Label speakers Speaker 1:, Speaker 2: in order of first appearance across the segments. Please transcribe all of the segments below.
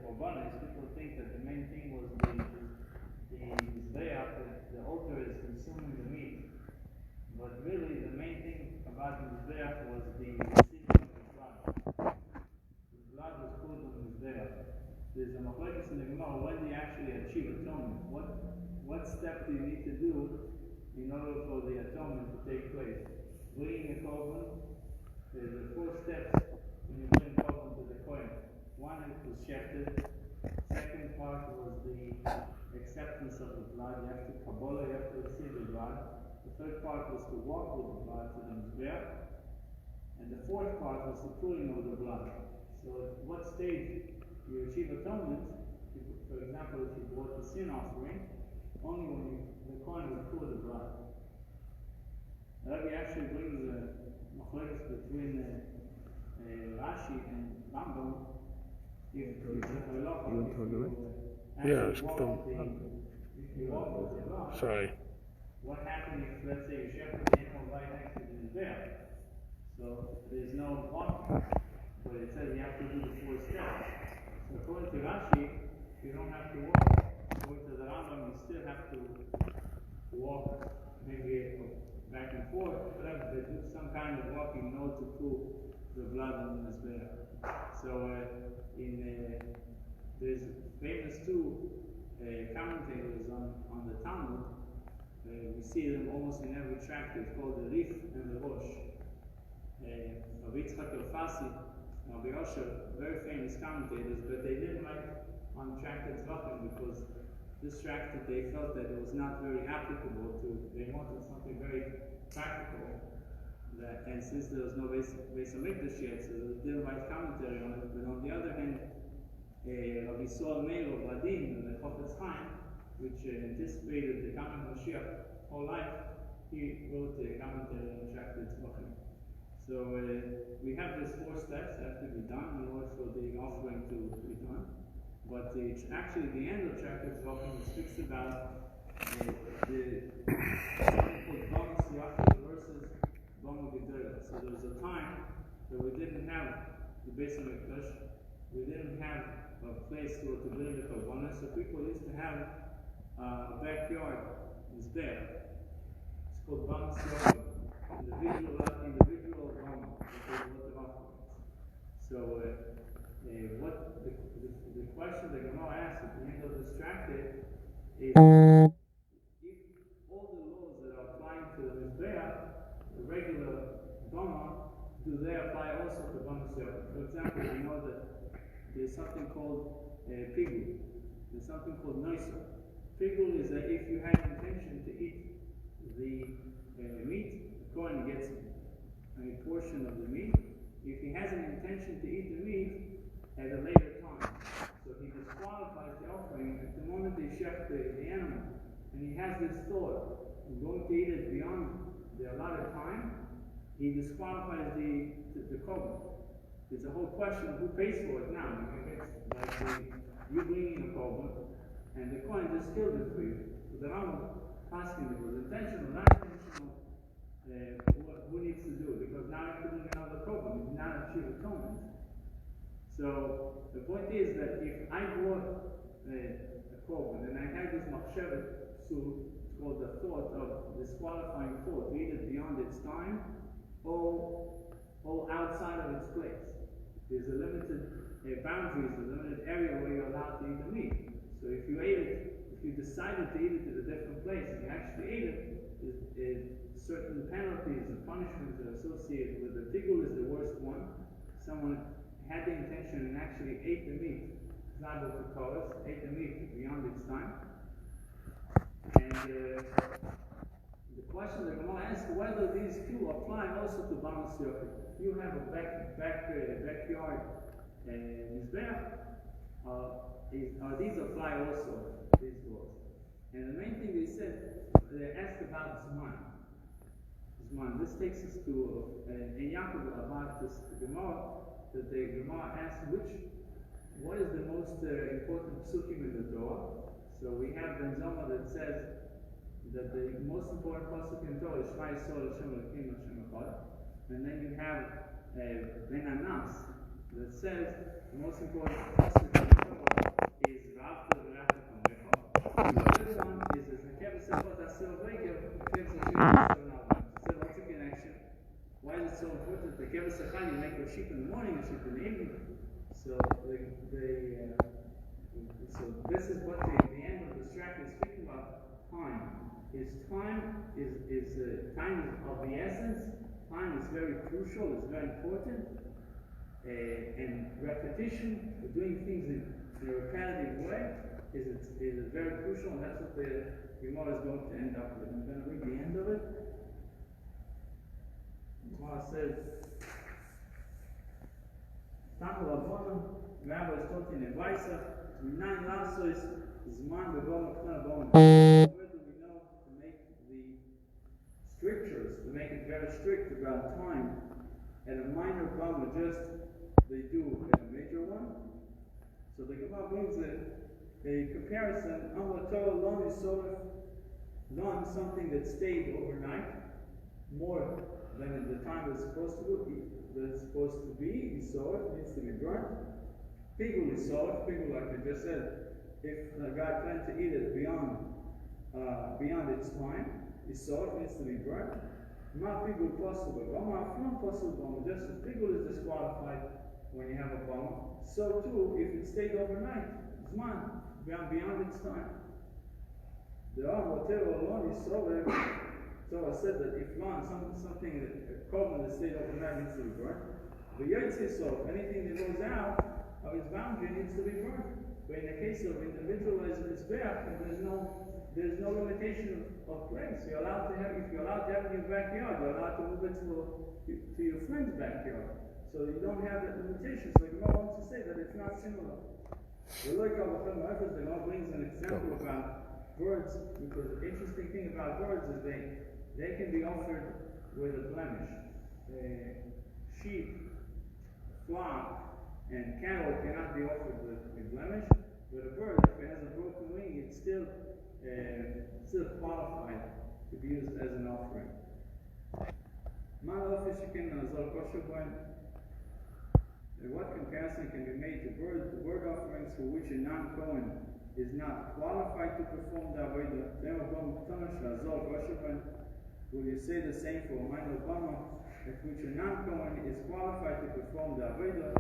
Speaker 1: korbanos, people think that the main thing was the mizbeach, the altar is consuming the meat. But really, the main thing about the mizbeach was the receiving of the blood. The blood was put on the mizbeach. There's a machlokes in the Gemara, when do you actually achieve atonement? What step do you need to do in order for the atonement to take place? Bringing a korban, there's the 4 steps when you bring a korban to the kohen. One, it was shechted. Second part was the acceptance of the blood. You have to kabbalah, you have to receive the blood. The third part was to walk with the blood to the mizbeach. And the fourth part was the pulling of the blood. So at what stage you achieve atonement? For example, if you brought the sin offering, only when the kohen would pull the blood. Rabbi actually brings a machlokes between Rashi and Rambam. If you walk with the blood,
Speaker 2: Sorry.
Speaker 1: what happens if, let's say, you shepherd the animal right next to the mizbeach? So there's no walking, but it says you have to do the 4 steps. So according to Rashi, you don't have to walk. According to the Rambam, you still have to walk, maybe back and forth, whatever. They do some kind of walking in order to pull the blood on the mizbeach. So there's famous 2 commentators on the Talmud. We see them almost in every tractate, called the Rif and the Rosh. Rabbi Yitzchak Elfasi, Rabbi Osher, very famous commentators, but they didn't write on tractate Zvachim because this tractate they felt that it was not very applicable to. They wanted something very practical. And since there was no Beis HaMikdash yet, so they didn't write commentary on it. But on the other hand, Rabbi Saul Meir of Vadin, the Chofetz Chaim, which anticipated the coming of Mashiach whole life, he wrote a commentary on tractate Zvachim. So we have these 4 steps that have to be done in order for the offering to be done. But actually the end of tractate Zvachim speaks about the something called Bonus Yachid versus Bono Gedera. So there was a time that we didn't have the Beis HaMikdash, we didn't have a place to bring the korbanos, so people used to have a backyard mizbeach. It's called Bonus Yachid, individual Bono. So what the question that Gemara asks at the end of this tractate is, if all the laws that are applying to the mizbeach, the regular Doma, do they apply also to Bonus Yachid? For example, we know that there's something called Pigul. There's something called Noisa. Pigul is that if you had intention to eat the meat, the kohen gets a portion of the meat. If he has an intention to eat the meat at a later time, so he disqualifies the offering at the moment they shecht the animal, and he has this thought, I'm going to eat it beyond the allotted time, he disqualifies the korban. It's a whole question of who pays for it now. It's like you bringing a korban, and the kohen just killed it for you. So the Rambam asking it was intentional, not intentional. Who needs to do it? Because now I have to bring another korban. You did not achieve atonement. So the point is that if I brought a korban and I had this machshevet psul, it's called the thought of disqualifying thought, either beyond its time or outside of its place. There's a limited boundaries, a limited area where you're allowed to eat the meat. So if you ate it, if you decided to eat it at a different place and you actually ate it, certain penalties and punishments are associated with it. Tigul is the worst one. Someone had the intention and actually ate the meat, Zabel to Koros, ate the meat beyond its time. And the question that Gemara asks whether these 2 apply also to Bonus Yachid. If you have a backyard mizbeach, these apply also, these laws. And the main thing they said, they asked about Zman. This takes us to in Yaakov about this Gemara, that the Gemara asks what is the most important psukim in the Torah. So we have Ben Zoma that says that the most important pasuk in Torah is Shema Yisrael Hashem Elokeinu Hashem Echad, and then you have Ben Anas that says the most important pasuk in the Torah This one is the Kevin said, but that's still very good. Kevin said, so what's the connection? Why is it so important? The Kevin said, you make your sheep in the morning and sheep in the evening. So so this is what the end of this track is speaking about. Time is of the essence. Time is very crucial. It's very important. And repetition, doing things in a repetitive way, is very crucial, and that's what the Gemara is going to end up with. I'm going to read the end of it. The Gemara says, Rabbi is taught in Evaisa, Minan Lasos Zman B'Bom K'tan B'Bom. Where do we know to make the strictures, to make it very strict about time, at a minor B'Bom, just they do at a major one? So the Gemara brings a comparison. Amar Torah Lon is sort of Lon, something that stayed overnight, more than at the time it's supposed to be. He saw it, needs to be burnt. Pigul is saw it. Pigul, like I just said, if a guy planned to eat it beyond its time, he saw it, needs to be burnt. Ma pigul possible. Amar from possible. Just as pigul is disqualified when you have a bomb, so too if it stayed overnight, Zman, beyond its time. There are whatever alone is so I said that if something a common that stayed overnight needs to be burnt, but Yotze so anything that goes out of its boundary needs to be burnt. But in the case of individualized Mizbeach, there's no limitation of place. If you're allowed to have it in your backyard, you're allowed to move it to your friend's backyard. So you don't have that limitation. So Gemara wants to say that it's not similar. The Gemara brings an example about birds, because the interesting thing about birds is they can be offered with a blemish. Sheep, flock, and cattle cannot be offered with a blemish, but a bird, if it has a broken wing, it's still qualified to be used as an offering. What comparison can be made to bird offerings for which a non-Kohen is not qualified to perform the Avodah? Will you say the same for a minor Bama, at which a non-Kohen is qualified to perform the Avodah?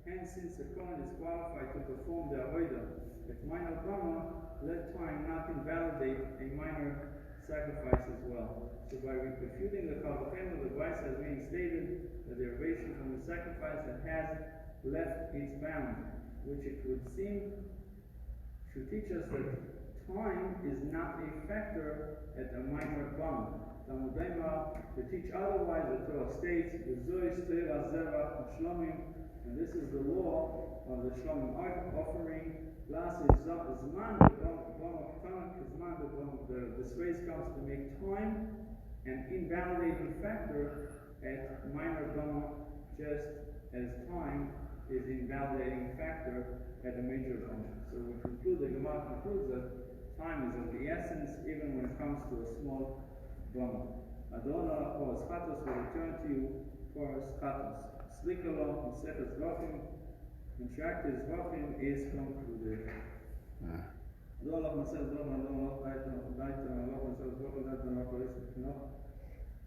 Speaker 1: Hence, since a Kohen is qualified to perform the Avodah, at minor Bama, let time not invalidate a minor sacrifice as well. So by refuting the Kavachem of the vice as being stated, the derivation from the sacrifice that has left its bound, which it would seem should teach us that time is not a factor at a minor bound. To teach otherwise, the Torah states, and this is the law of the Shlomim offering. This phrase comes to make time an invalidating factor at minor Bama, just as time is invalidating factor at a major Bama. So we conclude, the Gemara concludes that time is of the essence even when it comes to a small Bama. Adonai for Schatos will return to you for Schatos. Slikalo, Maseches Zvachim, and Shaktis Zvachim is concluded. Adonai Maseches Zvachim, Adonai Maseches Zvachim, Adonai Maseches Zvachim,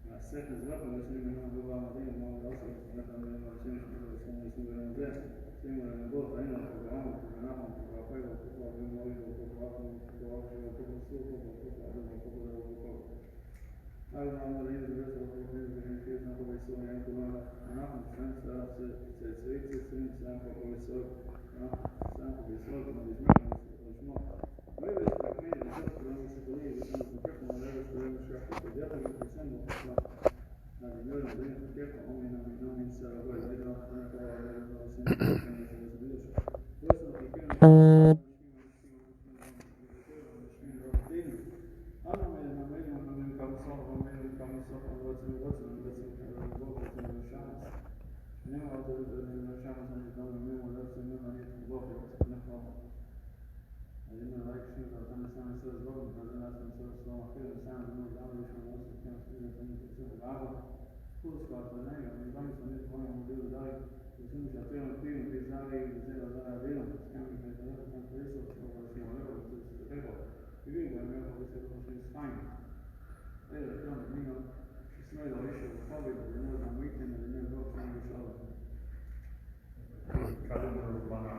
Speaker 1: Maseches Zvachim, listening to the Lord, and all also, let them know the same thing as soon as we are in there. Same way in both, I know, for the Rambam, for the Nachman, for the Raphael, for the Moed, for the Raphael, for the Raphael, for the Sul, for the Raphael, for the Raphael. I don't know the rest of the things that he not always so young to learn. And often friends says it's for always so. Sample is so, but it's not more. Maybe it's like me, it's just to believe it's not careful, and never to learn the so definitely the symbol. Now you know that being careful only now we know means I don't know
Speaker 2: noi la lascia il Covid, noi da weekend, noi do quando sono.
Speaker 3: Cadendo urbana,